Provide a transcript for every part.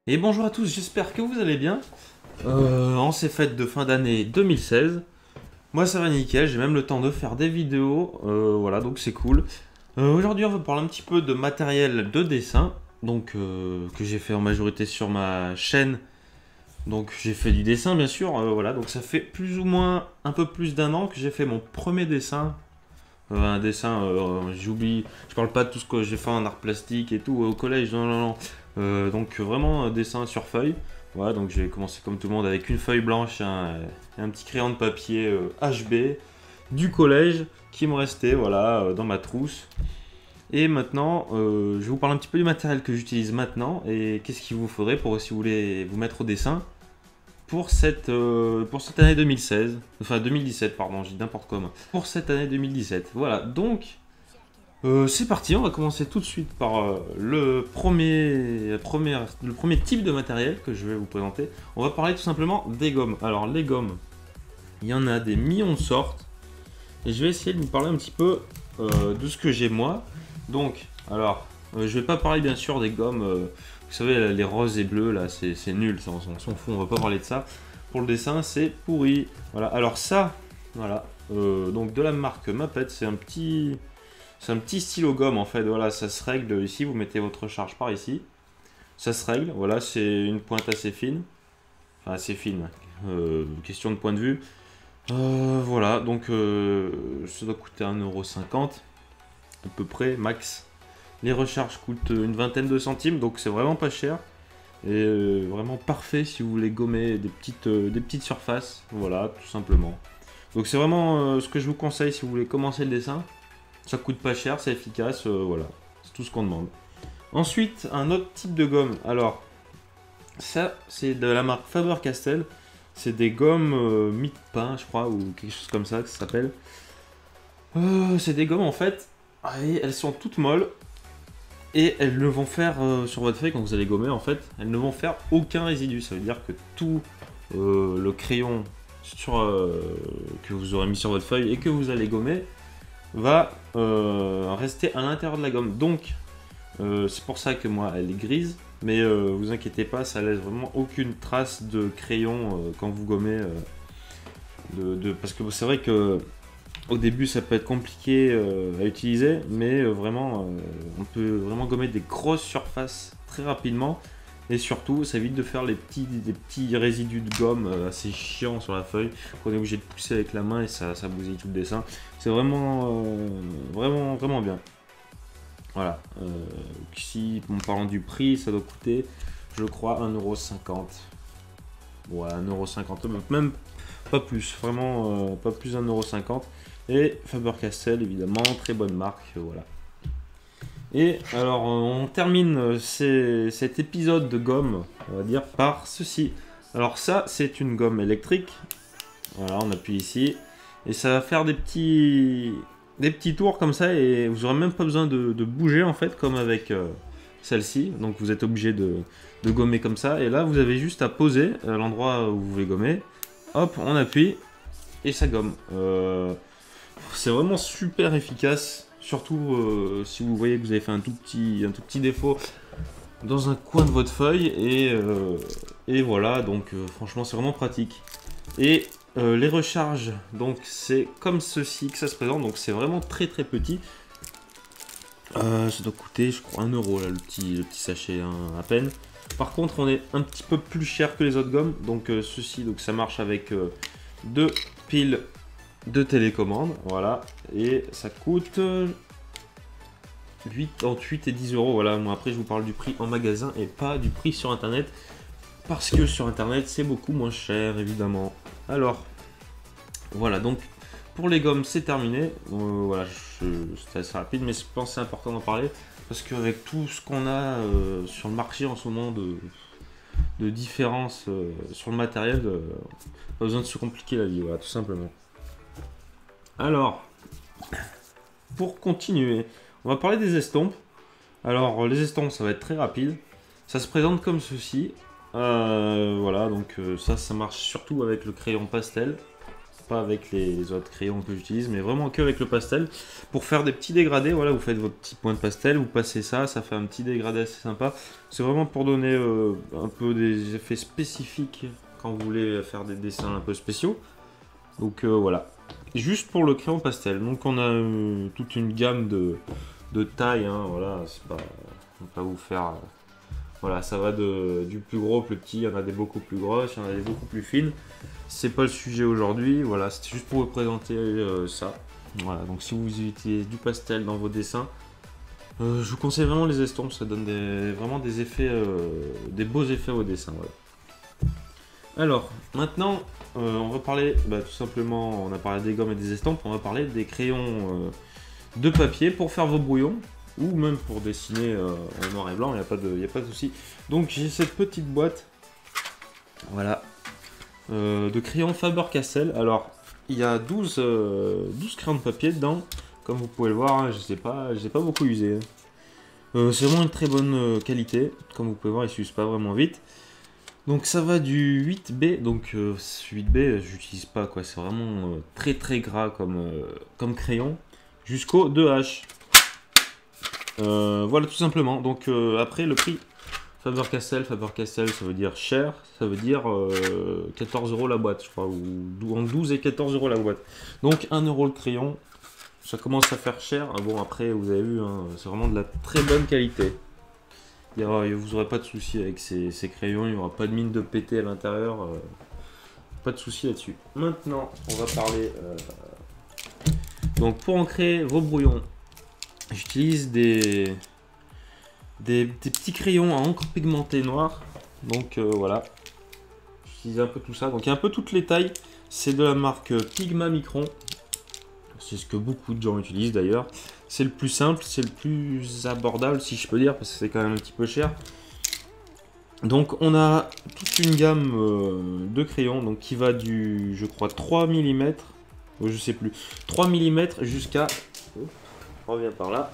Et bonjour à tous, j'espère que vous allez bien. En ces fêtes de fin d'année 2016, moi ça va nickel, j'ai même le temps de faire des vidéos, voilà donc c'est cool. Aujourd'hui on va parler un petit peu de matériel de dessin, donc que j'ai fait en majorité sur ma chaîne. Donc j'ai fait du dessin bien sûr, voilà donc ça fait plus ou moins un peu plus d'un an que j'ai fait mon premier dessin. Un dessin, j'oublie, je parle pas de tout ce que j'ai fait en art plastique et tout au collège, non, non, non. Donc vraiment un dessin sur feuille. Voilà, donc j'ai commencé comme tout le monde avec une feuille blanche et un petit crayon de papier HB du collège qui me restait voilà, dans ma trousse. Et maintenant, je vais vous parler un petit peu du matériel que j'utilise maintenant et qu'est-ce qu'il vous faudrait pour si vous voulez vous mettre au dessin pour cette année 2016, enfin 2017, pardon, j'ai dit n'importe comment, pour cette année 2017. Voilà, donc c'est parti, on va commencer tout de suite par le premier type de matériel que je vais vous présenter. On va parler tout simplement des gommes. Alors les gommes, il y en a des millions de sortes, et je vais essayer de vous parler un petit peu de ce que j'ai moi. Donc, alors, je vais pas parler bien sûr des gommes, vous savez, les roses et bleus, là, c'est nul, ça, on s'en fout, on va pas parler de ça. Pour le dessin, c'est pourri. Voilà, alors ça, voilà, donc de la marque Mapette, c'est un petit stylo gomme en fait, voilà, ça se règle ici, vous mettez votre charge par ici, ça se règle, voilà, c'est une pointe assez fine, enfin assez fine, question de point de vue. Voilà, donc ça doit coûter 1,50 € à peu près, max. Les recharges coûtent une vingtaine de centimes, donc c'est vraiment pas cher. Et vraiment parfait si vous voulez gommer des petites surfaces, voilà, tout simplement. Donc c'est vraiment ce que je vous conseille si vous voulez commencer le dessin. Ça coûte pas cher, c'est efficace, voilà, c'est tout ce qu'on demande. Ensuite, un autre type de gomme. Alors, ça, c'est de la marque Faber-Castell. C'est des gommes mie de pain, je crois, ou quelque chose comme ça que ça s'appelle. C'est des gommes en fait, elles sont toutes molles et elles ne vont faire sur votre feuille quand vous allez gommer en fait, elles ne vont faire aucun résidu. Ça veut dire que tout le crayon que vous aurez mis sur votre feuille et que vous allez gommer va rester à l'intérieur de la gomme. Donc c'est pour ça que moi elle est grise, mais vous inquiétez pas, ça laisse vraiment aucune trace de crayon quand vous gommez. Parce que c'est vrai que au début ça peut être compliqué à utiliser, mais vraiment on peut vraiment gommer des grosses surfaces très rapidement. Et surtout, ça évite de faire des petits résidus de gomme assez chiants sur la feuille qu'on est obligé de pousser avec la main et ça bousille tout le dessin. C'est vraiment bien. Voilà. Ici, en parlant du prix, ça doit coûter, je crois, 1,50 €. Ouais, 1,50 €, même pas plus. Vraiment, pas plus d'1,50 €. Et Faber-Castell, évidemment, très bonne marque. Voilà. Et alors, on termine cet épisode de gomme, on va dire, par ceci. Alors ça, c'est une gomme électrique. Voilà, on appuie ici. Et ça va faire des petits tours comme ça. Et vous n'aurez même pas besoin de bouger, en fait, comme avec celle-ci. Donc vous êtes obligé de gommer comme ça. Et là, vous avez juste à poser à l'endroit où vous voulez gommer. Hop, on appuie. Et ça gomme. C'est vraiment super efficace. Surtout si vous voyez que vous avez fait un tout petit défaut dans un coin de votre feuille. Et voilà, donc franchement c'est vraiment pratique. Et les recharges, donc c'est comme ceci que ça se présente. Donc c'est vraiment très petit. Ça doit coûter je crois 1 € là, le petit sachet, hein, à peine. Par contre on est un petit peu plus cher que les autres gommes. Donc ceci, donc ça marche avec deux piles de télécommande, voilà, et ça coûte 8, entre 8 et 10 €. Voilà, moi après je vous parle du prix en magasin et pas du prix sur internet, parce que sur internet c'est beaucoup moins cher évidemment. Alors voilà, donc pour les gommes c'est terminé. Voilà, c'était assez rapide, mais je pense que c'est important d'en parler parce qu'avec tout ce qu'on a sur le marché en ce moment de différences sur le matériel, pas besoin de se compliquer la vie, voilà, tout simplement. Alors, pour continuer, on va parler des estompes. Alors, les estompes, ça va être très rapide. Ça se présente comme ceci. Voilà, donc ça marche surtout avec le crayon pastel. pas avec les autres crayons que j'utilise, mais vraiment que avec le pastel. Pour faire des petits dégradés, voilà, vous faites votre petit point de pastel, vous passez ça, ça fait un petit dégradé assez sympa. C'est vraiment pour donner un peu des effets spécifiques quand vous voulez faire des dessins un peu spéciaux. Donc voilà, juste pour le crayon pastel. Donc on a toute une gamme de taille, hein, voilà, c'est pas, on va pas vous faire... voilà, ça va du plus gros au plus petit, il y en a des beaucoup plus grosses, il y en a des beaucoup plus fines. C'est pas le sujet aujourd'hui, voilà, c'était juste pour vous présenter ça. Voilà, donc si vous utilisez du pastel dans vos dessins, je vous conseille vraiment les estompes, ça donne vraiment des effets, des beaux effets au dessin. Voilà. Alors, maintenant, on va parler, tout simplement, on a parlé des gommes et des estampes, on va parler des crayons de papier pour faire vos brouillons, ou même pour dessiner en noir et blanc, il n'y a pas de souci. Donc j'ai cette petite boîte, voilà, de crayons Faber-Castell. Alors, il y a 12 crayons de papier dedans, comme vous pouvez le voir, hein, je ne les ai pas beaucoup usés. C'est vraiment une très bonne qualité, comme vous pouvez voir, ils ne s'usent pas vraiment vite. Donc ça va du 8B, donc 8B j'utilise pas quoi, c'est vraiment très très gras comme crayon, jusqu'au 2H. Voilà tout simplement, donc après le prix, Faber-Castell ça veut dire cher, ça veut dire 14 € la boîte je crois, ou entre 12 et 14 € la boîte. Donc 1 € le crayon, ça commence à faire cher, bon après vous avez vu, hein, c'est vraiment de la très bonne qualité. Vous n'aurez pas de souci avec ces crayons, il n'y aura pas de mine de péter à l'intérieur, pas de souci là-dessus. Maintenant, on va parler... donc pour ancrer vos brouillons, j'utilise des petits crayons à encre pigmentée noire. Donc voilà, j'utilise un peu tout ça. Donc il y a un peu toutes les tailles, c'est de la marque Pigma Micron. C'est ce que beaucoup de gens utilisent d'ailleurs. C'est le plus simple, c'est le plus abordable si je peux dire, parce que c'est quand même un petit peu cher. Donc on a toute une gamme de crayons donc, qui va du, je crois, 3 mm, je sais plus, 3 mm jusqu'à, on revient par là,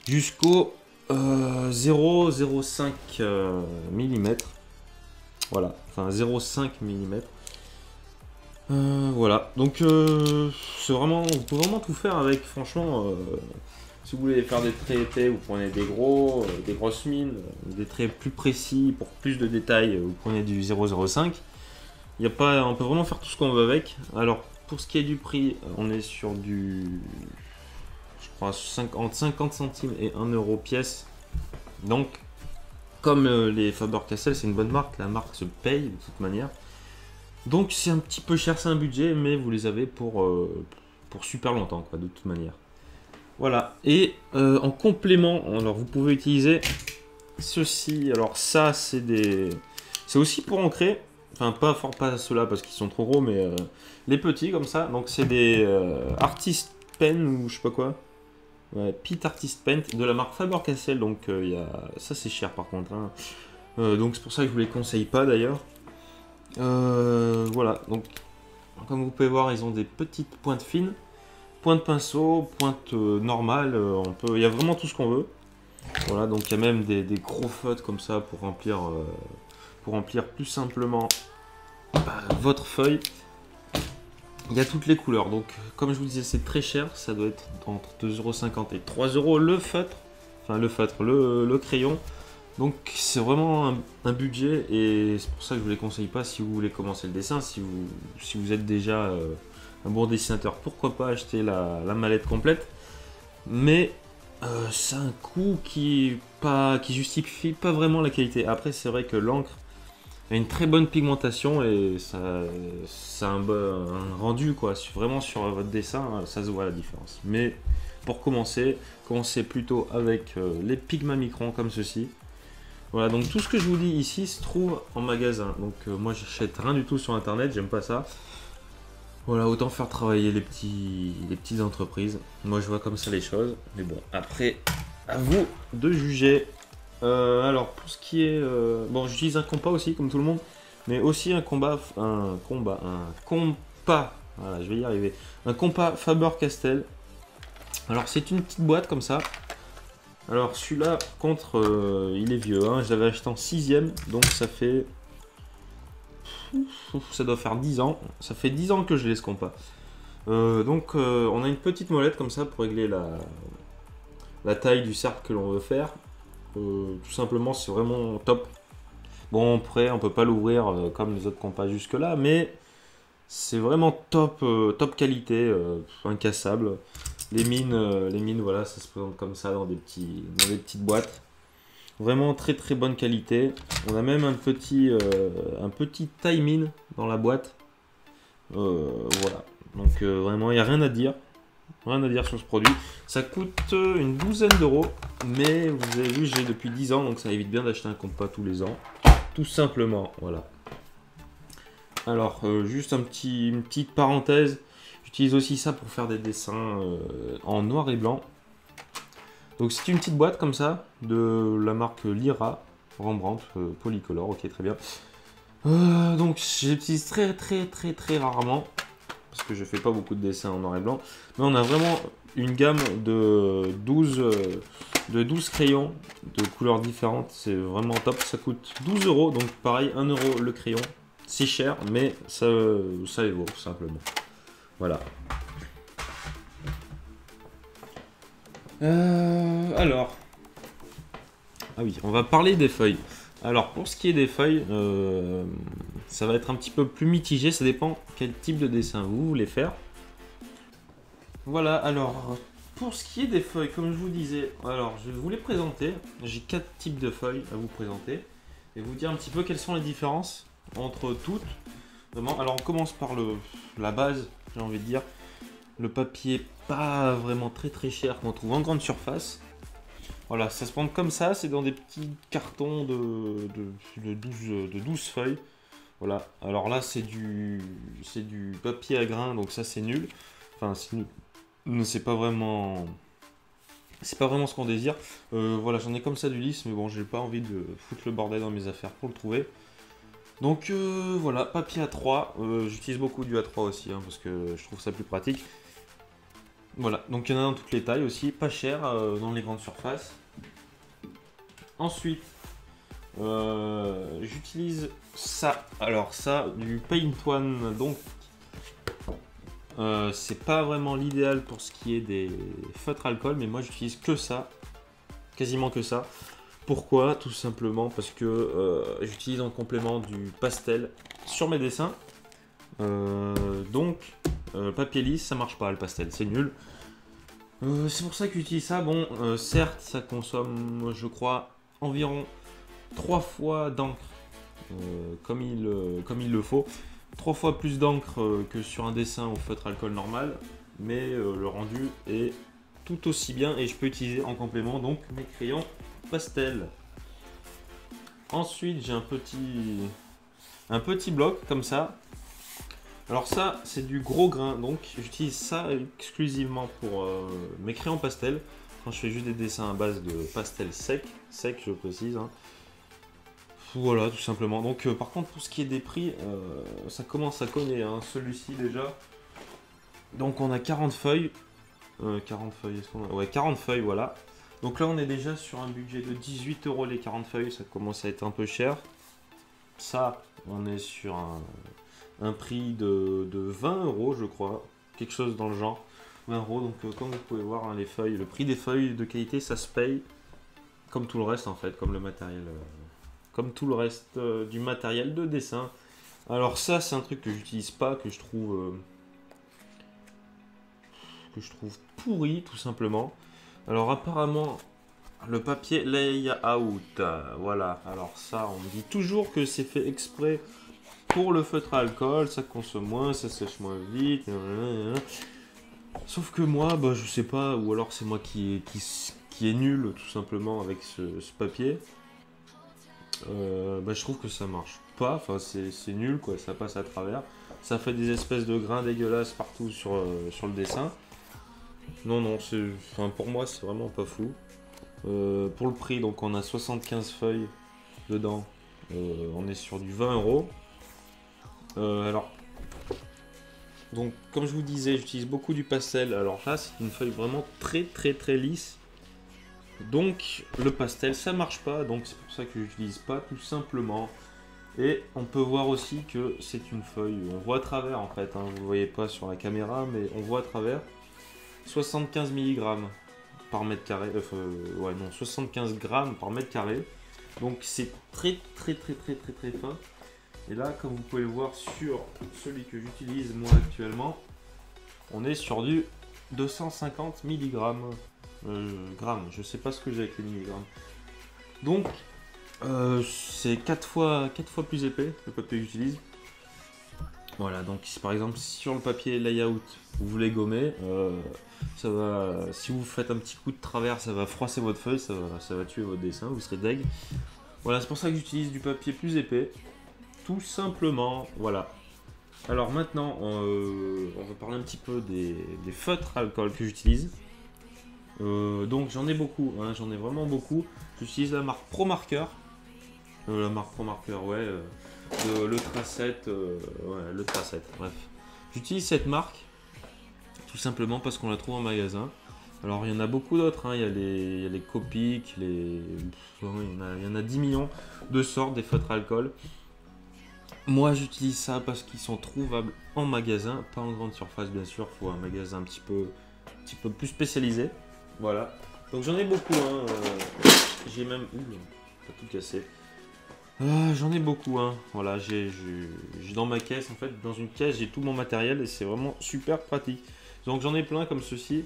jusqu'au 0,05 mm. Voilà, enfin 0,5 mm. Voilà, donc c'est vraiment, vous pouvez vraiment tout faire avec, franchement, si vous voulez faire des traits épais, vous prenez des grosses mines, des traits plus précis, pour plus de détails, vous prenez du 0,05. On peut vraiment faire tout ce qu'on veut avec. Alors, pour ce qui est du prix, on est sur du, je crois, entre 50 centimes et 1 € pièce. Donc, comme les Faber-Castell, c'est une bonne marque, la marque se paye de toute manière. Donc c'est un petit peu cher, c'est un budget, mais vous les avez pour super longtemps, quoi, de toute manière. Voilà, et en complément, alors vous pouvez utiliser ceci. Alors ça, c'est aussi pour ancrer, enfin pas ceux-là parce qu'ils sont trop gros, mais les petits comme ça. Donc c'est des Artist Pen ou je sais pas quoi. Ouais, Pit Artist Pen de la marque Faber-Castell. Donc ça c'est cher par contre, hein. Donc c'est pour ça que je vous les conseille pas d'ailleurs. Voilà, donc comme vous pouvez voir, ils ont des petites pointes fines, pointe pinceau, pointe normale, il y a vraiment tout ce qu'on veut. Voilà, donc il y a même des gros feutres comme ça pour remplir plus simplement votre feuille. Il y a toutes les couleurs, donc comme je vous disais, c'est très cher, ça doit être entre 2,50 € et 3 € le feutre, enfin le crayon. Donc c'est vraiment un budget, et c'est pour ça que je ne vous les conseille pas si vous voulez commencer le dessin. Si vous êtes déjà un bon dessinateur, pourquoi pas acheter la mallette complète. Mais c'est un coût qui justifie pas vraiment la qualité. Après c'est vrai que l'encre a une très bonne pigmentation et ça a un rendu quoi. Vraiment sur votre dessin, ça se voit la différence. Mais pour commencez plutôt avec les Pigma Micron comme ceci. Voilà, donc tout ce que je vous dis ici se trouve en magasin. Donc moi j'achète rien du tout sur internet, j'aime pas ça. Voilà, autant faire travailler les petites entreprises. Moi je vois comme ça les choses. Mais bon, après, à vous de juger. Alors pour ce qui est... bon, j'utilise un compas aussi, comme tout le monde. Mais aussi un compas... Voilà, je vais y arriver. Un compas Faber-Castell. Alors c'est une petite boîte comme ça. Alors celui-là, par contre, il est vieux, hein. Je l'avais acheté en 6ème, donc ça fait Ça doit faire 10 ans. Ça fait 10 ans que je les compas. Donc on a une petite molette comme ça pour régler la taille du cercle que l'on veut faire. Tout simplement, c'est vraiment top. Bon, après, on peut pas l'ouvrir comme les autres compas jusque là, mais c'est vraiment top, top qualité, incassable. Les mines, voilà, ça se présente comme ça dans des petites boîtes. Vraiment très très bonne qualité. On a même un petit tie mine dans la boîte. Voilà. Donc vraiment, il n'y a rien à dire. Rien à dire sur ce produit. Ça coûte une douzaine d'euros. Mais vous avez vu, j'ai depuis 10 ans. Donc ça évite bien d'acheter un compas tous les ans. Tout simplement. Voilà. Alors, juste une petite parenthèse. J'utilise aussi ça pour faire des dessins en noir et blanc. Donc c'est une petite boîte comme ça. De la marque Lyra. Rembrandt. Polycolor. Ok, très bien. Donc j'utilise très rarement. Parce que je fais pas beaucoup de dessins en noir et blanc. Mais on a vraiment une gamme de 12 crayons de couleurs différentes. C'est vraiment top. Ça coûte 12 euros. Donc pareil, 1 euro le crayon. C'est cher, mais ça les vaut tout simplement. Voilà. Alors. Ah oui, on va parler des feuilles. Alors pour ce qui est des feuilles, ça va être un petit peu plus mitigé, ça dépend quel type de dessin vous voulez faire. Voilà, alors pour ce qui est des feuilles, comme je vous disais, alors je vais vous les présenter. J'ai 4 types de feuilles à vous présenter et vous dire un petit peu quelles sont les différences entre toutes. Vraiment, alors on commence par la base, j'ai envie de dire. Le papier pas vraiment très cher qu'on trouve en grande surface. Voilà, ça se prend comme ça, c'est dans des petits cartons de 12 feuilles. Voilà, alors là c'est du papier à grains, donc ça c'est nul. Enfin, c'est nul. C'est pas vraiment ce qu'on désire. Voilà, j'en ai comme ça du lisse, mais bon, j'ai pas envie de foutre le bordel dans mes affaires pour le trouver. Donc voilà, papier A3. J'utilise beaucoup du A3 aussi, hein, parce que je trouve ça plus pratique. Voilà, donc il y en a dans toutes les tailles aussi, pas cher dans les grandes surfaces. Ensuite, j'utilise ça. Alors ça, du Paint One, donc c'est pas vraiment l'idéal pour ce qui est des feutres alcool, mais moi j'utilise que ça, quasiment que ça. Pourquoi? Tout simplement parce que j'utilise en complément du pastel sur mes dessins. Donc papier lisse, ça marche pas le pastel, c'est nul. C'est pour ça que j'utilise ça. Bon, certes, ça consomme, je crois, environ 3 fois d'encre, comme il le faut. 3 fois plus d'encre que sur un dessin au feutre alcool normal, mais le rendu est tout aussi bien et je peux utiliser en complément donc mes crayons pastel. Ensuite, j'ai un petit bloc comme ça. Alors ça, c'est du gros grain, donc j'utilise ça exclusivement pour mes crayons pastel, quand je fais juste des dessins à base de pastel sec je précise. Hein. Voilà, tout simplement. Donc par contre, pour ce qui est des prix, ça commence à cogner, hein, celui-ci déjà. Donc on a 40 feuilles. 40 feuilles, est-ce qu'on a... Ouais, 40 feuilles, voilà. Donc là, on est déjà sur un budget de 18 euros les 40 feuilles, ça commence à être un peu cher. Ça, on est sur un prix de 20 euros, je crois, quelque chose dans le genre. 20 euros, donc comme vous pouvez voir, hein, les feuilles, le prix des feuilles de qualité, ça se paye comme tout le reste en fait, comme le matériel, comme tout le reste du matériel de dessin. Alors ça, c'est un truc que j'utilise pas, que je trouve pourri tout simplement. Alors apparemment, le papier layout, voilà. Alors ça, on me dit toujours que c'est fait exprès pour le feutre à alcool, ça consomme moins, ça sèche moins vite. Sauf que moi, bah, je sais pas, ou alors c'est moi qui est nul tout simplement avec ce papier. Bah, je trouve que ça marche pas, enfin c'est nul quoi, ça passe à travers. Ça fait des espèces de grains dégueulasses partout sur le dessin. Non, enfin, pour moi c'est vraiment pas fou. Pour le prix, donc on a 75 feuilles dedans, on est sur du 20 euros. Alors, donc comme je vous disais, j'utilise beaucoup du pastel. Alors là, c'est une feuille vraiment très lisse. Donc le pastel, ça marche pas. Donc c'est pour ça que j'utilise pas, tout simplement. Et on peut voir aussi que c'est une feuille, on voit à travers en fait, hein, vous ne voyez pas sur la caméra, mais on voit à travers 75 mg par mètre carré, ouais non, 75 grammes par mètre carré. Donc c'est très fin. Et là, comme vous pouvez le voir sur celui que j'utilise moi actuellement, on est sur du 250 mg. Grammes, je sais pas ce que j'ai avec les milligrammes. Donc c'est 4 fois plus épais le papier que j'utilise. Voilà, donc si par exemple sur le papier layout vous voulez gommer, ça va, si vous faites un petit coup de travers, ça va froisser votre feuille, ça va tuer votre dessin, vous serez deg. Voilà, c'est pour ça que j'utilise du papier plus épais, tout simplement, voilà. Alors maintenant, on va parler un petit peu des feutres alcool que j'utilise. Donc j'en ai beaucoup, hein, j'en ai vraiment beaucoup. J'utilise la marque Pro Marker. La marque Pro Marker, ouais. Le Tracette, ouais, le Tracette, bref. J'utilise cette marque tout simplement parce qu'on la trouve en magasin. Alors il y en a beaucoup d'autres, hein. Il y a les Copic, il y en a 10 millions de sortes des feutres alcool. Moi j'utilise ça parce qu'ils sont trouvables en magasin, pas en grande surface bien sûr, il faut un magasin un petit peu plus spécialisé. Voilà, donc j'en ai beaucoup, hein. J'ai même... pas tout cassé. J'en ai beaucoup, hein. Voilà, j'ai dans ma caisse, en fait, dans une caisse, j'ai tout mon matériel et c'est vraiment super pratique. Donc j'en ai plein comme ceci,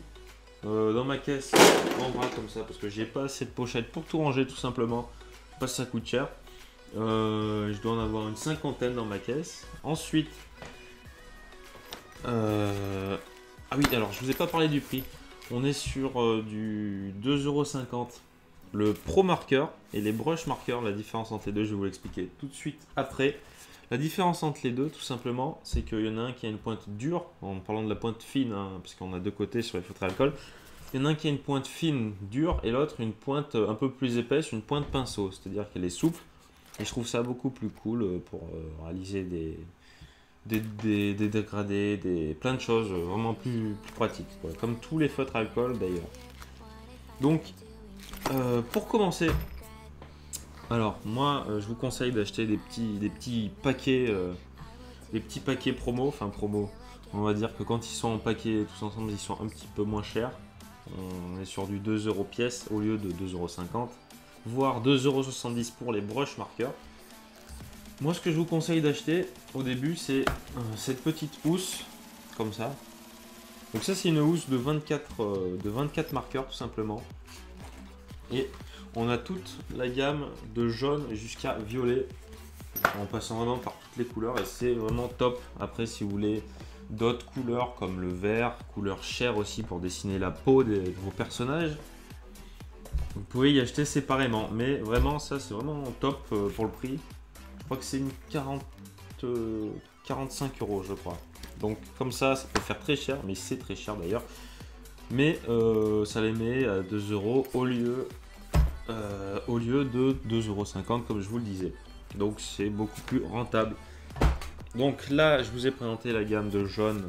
dans ma caisse, en bras comme ça, parce que j'ai pas assez de pochettes pour tout ranger tout simplement, parce que ça coûte cher. Je dois en avoir une cinquantaine dans ma caisse. Ensuite, ah oui, alors je vous ai pas parlé du prix. On est sur du 2,50 €. Le Pro Marker et les Brush Marker, la différence entre les deux, je vais vous l'expliquer tout de suite après. La différence entre les deux, tout simplement, c'est qu'il y en a un qui a une pointe dure, en parlant de la pointe fine, hein, parce qu'on a deux côtés sur les feutres alcool. Il y en a un qui a une pointe fine, dure, et l'autre une pointe un peu plus épaisse, une pointe pinceau, c'est-à-dire qu'elle est souple. Et je trouve ça beaucoup plus cool pour réaliser des dégradés, plein de choses vraiment plus pratiques, quoi. Comme tous les feutres alcool d'ailleurs. Donc, pour commencer, alors moi je vous conseille d'acheter des petits paquets, promo, enfin promo. On va dire que quand ils sont en paquet tous ensemble, ils sont un petit peu moins chers. On est sur du 2 € pièce au lieu de 2,50 €, voire 2,70 € pour les brush markers. Moi, ce que je vous conseille d'acheter au début, c'est cette petite housse, comme ça. Donc ça, c'est une housse de 24 marqueurs, tout simplement. Et on a toute la gamme de jaune jusqu'à violet, en passant vraiment par toutes les couleurs, et c'est vraiment top. Après, si vous voulez d'autres couleurs, comme le vert, couleur chair aussi, pour dessiner la peau de vos personnages, vous pouvez y acheter séparément. Mais vraiment, ça, c'est vraiment top pour le prix. Je crois que c'est une 45 €, je crois. Donc comme ça peut faire très cher, mais c'est très cher d'ailleurs. Mais ça les met à 2 € au lieu de 2,50 € comme je vous le disais. Donc c'est beaucoup plus rentable. Donc là, je vous ai présenté la gamme de jaune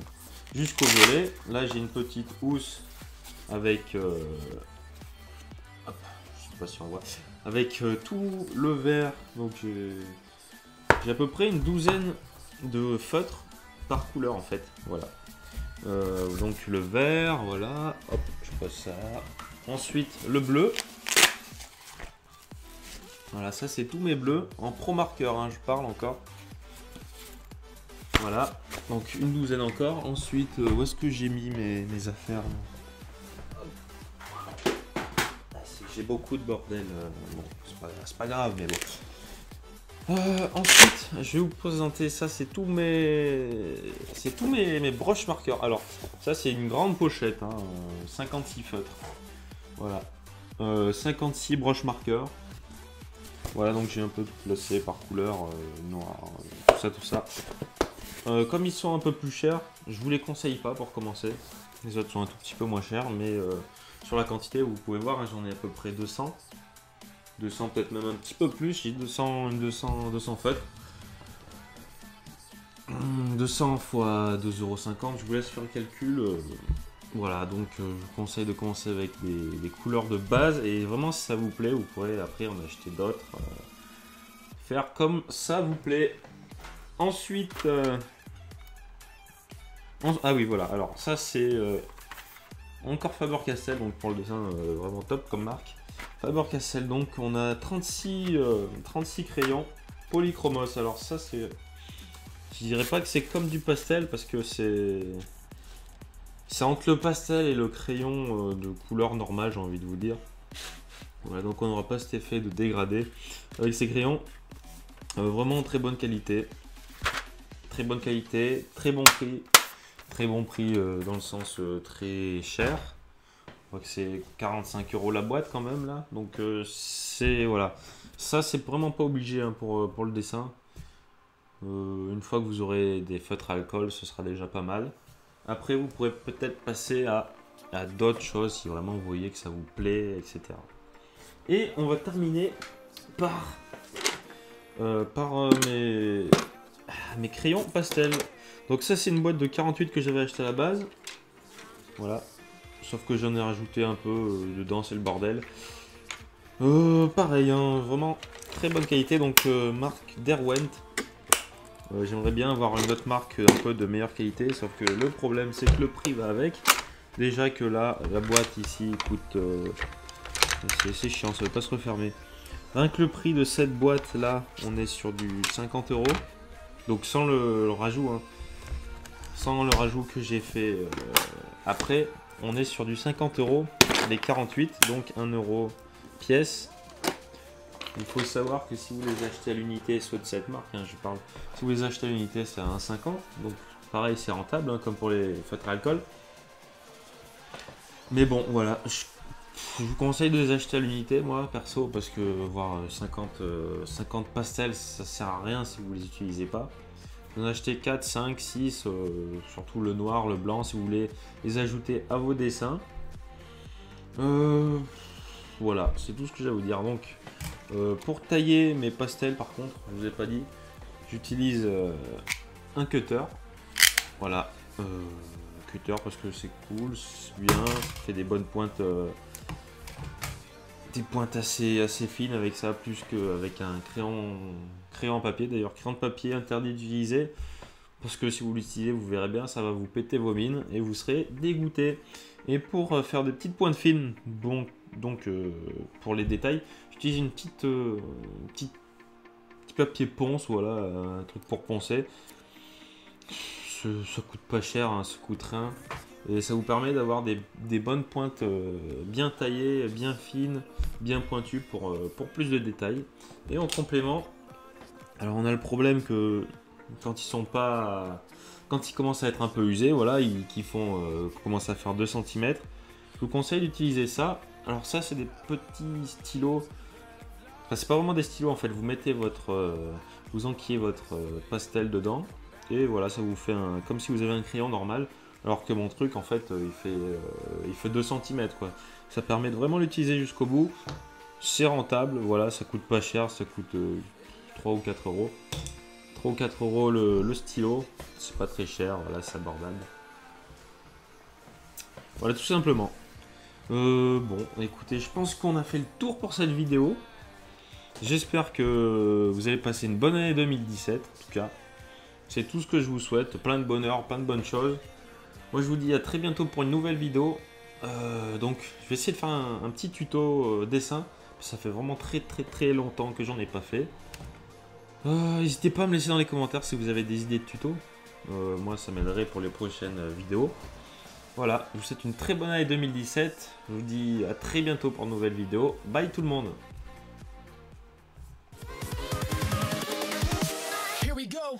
jusqu'au violet. Là, j'ai une petite housse avec... hop, je sais pas si on voit. Avec tout le vert. Donc j'ai à peu près une douzaine de feutres par couleur en fait. Voilà. Donc le vert, voilà. Hop, je passe ça. Ensuite le bleu. Voilà, ça c'est tous mes bleus en Pro Marker, hein, je parle encore. Voilà, donc une douzaine encore. Ensuite, où est-ce que j'ai mis mes affaires? J'ai beaucoup de bordel. Bon, c'est pas grave, mais bon. Ensuite, je vais vous présenter ça. C'est tous mes brush markers. Alors, ça c'est une grande pochette, hein, 56 feutres. Voilà, 56 brush markers. Voilà, donc j'ai un peu placé par couleur, noir, tout ça. Comme ils sont un peu plus chers, je vous les conseille pas pour commencer. Les autres sont un tout petit peu moins chers, mais sur la quantité, vous pouvez voir, hein, j'en ai à peu près 200. 200, peut-être même un petit peu plus, j'ai 200 feutres. 200 fois 2,50 €, je vous laisse faire le calcul. Voilà, donc je vous conseille de commencer avec des couleurs de base, et vraiment si ça vous plaît, vous pourrez après en acheter d'autres. faire comme ça vous plaît. Ensuite, ah oui, voilà. Alors ça c'est encore Faber-Castell, donc pour le dessin vraiment top comme marque. Faber-Castell, donc on a 36 crayons polychromos. Alors ça c'est, je dirais pas que c'est comme du pastel parce que c'est entre le pastel et le crayon de couleur normale, j'ai envie de vous dire. Voilà, donc on n'aura pas cet effet de dégradé avec ces crayons. Vraiment très bonne qualité, très bon prix. Très bon prix dans le sens très cher. Je crois que c'est 45 € la boîte quand même là. Donc c'est voilà. Ça c'est vraiment pas obligé hein, pour le dessin. Une fois que vous aurez des feutres à alcool, ce sera déjà pas mal. Après vous pourrez peut-être passer à d'autres choses si vraiment vous voyez que ça vous plaît, etc. Et on va terminer par mes crayons pastel. Donc ça c'est une boîte de 48 que j'avais acheté à la base. Voilà. Sauf que j'en ai rajouté un peu dedans, c'est le bordel. Pareil, hein, vraiment très bonne qualité. Donc marque Derwent. J'aimerais bien avoir une autre marque un peu de meilleure qualité. Sauf que le problème c'est que le prix va avec. Déjà que là, la boîte ici coûte... c'est chiant, ça ne va pas se refermer. Rien que le prix de cette boîte là, on est sur du 50 €. Donc sans le rajout, hein. Sans le rajout que j'ai fait après, on est sur du 50 €, les 48, donc 1 € pièce. Il faut savoir que si vous les achetez à l'unité, soit de cette marque, hein, je parle, si vous les achetez à l'unité, c'est à 1,50 €. Donc pareil, c'est rentable, hein, comme pour les feutres à alcool. Mais bon, voilà, je vous conseille de les acheter à l'unité, moi, perso, parce que voir 50 pastels, ça sert à rien si vous les utilisez pas. Vous en achetez 4, 5, 6, surtout le noir, le blanc, si vous voulez les ajouter à vos dessins. Voilà, c'est tout ce que j'ai à vous dire. Donc, pour tailler mes pastels, par contre, je vous ai pas dit, j'utilise un cutter. Voilà, cutter parce que c'est cool, c'est bien, ça fait des bonnes pointes, des pointes assez fines avec ça, plus qu'avec un crayon papier. D'ailleurs, crayon de papier interdit d'utiliser parce que si vous l'utilisez, vous verrez bien, ça va vous péter vos mines et vous serez dégoûté. Et pour faire des petites pointes fines, donc pour les détails, j'utilise une petit papier ponce, voilà, un truc pour poncer. Ça coûte pas cher, hein, ça coûte rien. Et ça vous permet d'avoir des bonnes pointes bien taillées, bien fines, bien pointues pour plus de détails. Et en complément, alors on a le problème que quand ils commencent à être un peu usés, voilà, qui commencent à faire 2 cm, je vous conseille d'utiliser ça. Alors ça c'est des petits stylos, enfin c'est pas vraiment des stylos en fait, vous mettez vous enquillez votre pastel dedans et voilà, ça vous fait comme si vous avez un crayon normal, alors que mon truc en fait il fait 2 cm quoi. Ça permet de vraiment l'utiliser jusqu'au bout, c'est rentable, voilà, ça coûte pas cher, ça coûte 3 ou 4 €. 3 ou 4 € le stylo, c'est pas très cher, voilà, c'est abordable. Voilà, tout simplement. Bon, écoutez, je pense qu'on a fait le tour pour cette vidéo. J'espère que vous allez passer une bonne année 2017, en tout cas. C'est tout ce que je vous souhaite, plein de bonheur, plein de bonnes choses. Moi, je vous dis à très bientôt pour une nouvelle vidéo. Donc, je vais essayer de faire un petit tuto dessin. Ça fait vraiment très longtemps que j'en ai pas fait. N'hésitez pas à me laisser dans les commentaires si vous avez des idées de tutos. Moi, ça m'aiderait pour les prochaines vidéos. Voilà, je vous souhaite une très bonne année 2017. Je vous dis à très bientôt pour une nouvelle vidéo. Bye tout le monde. Here we go.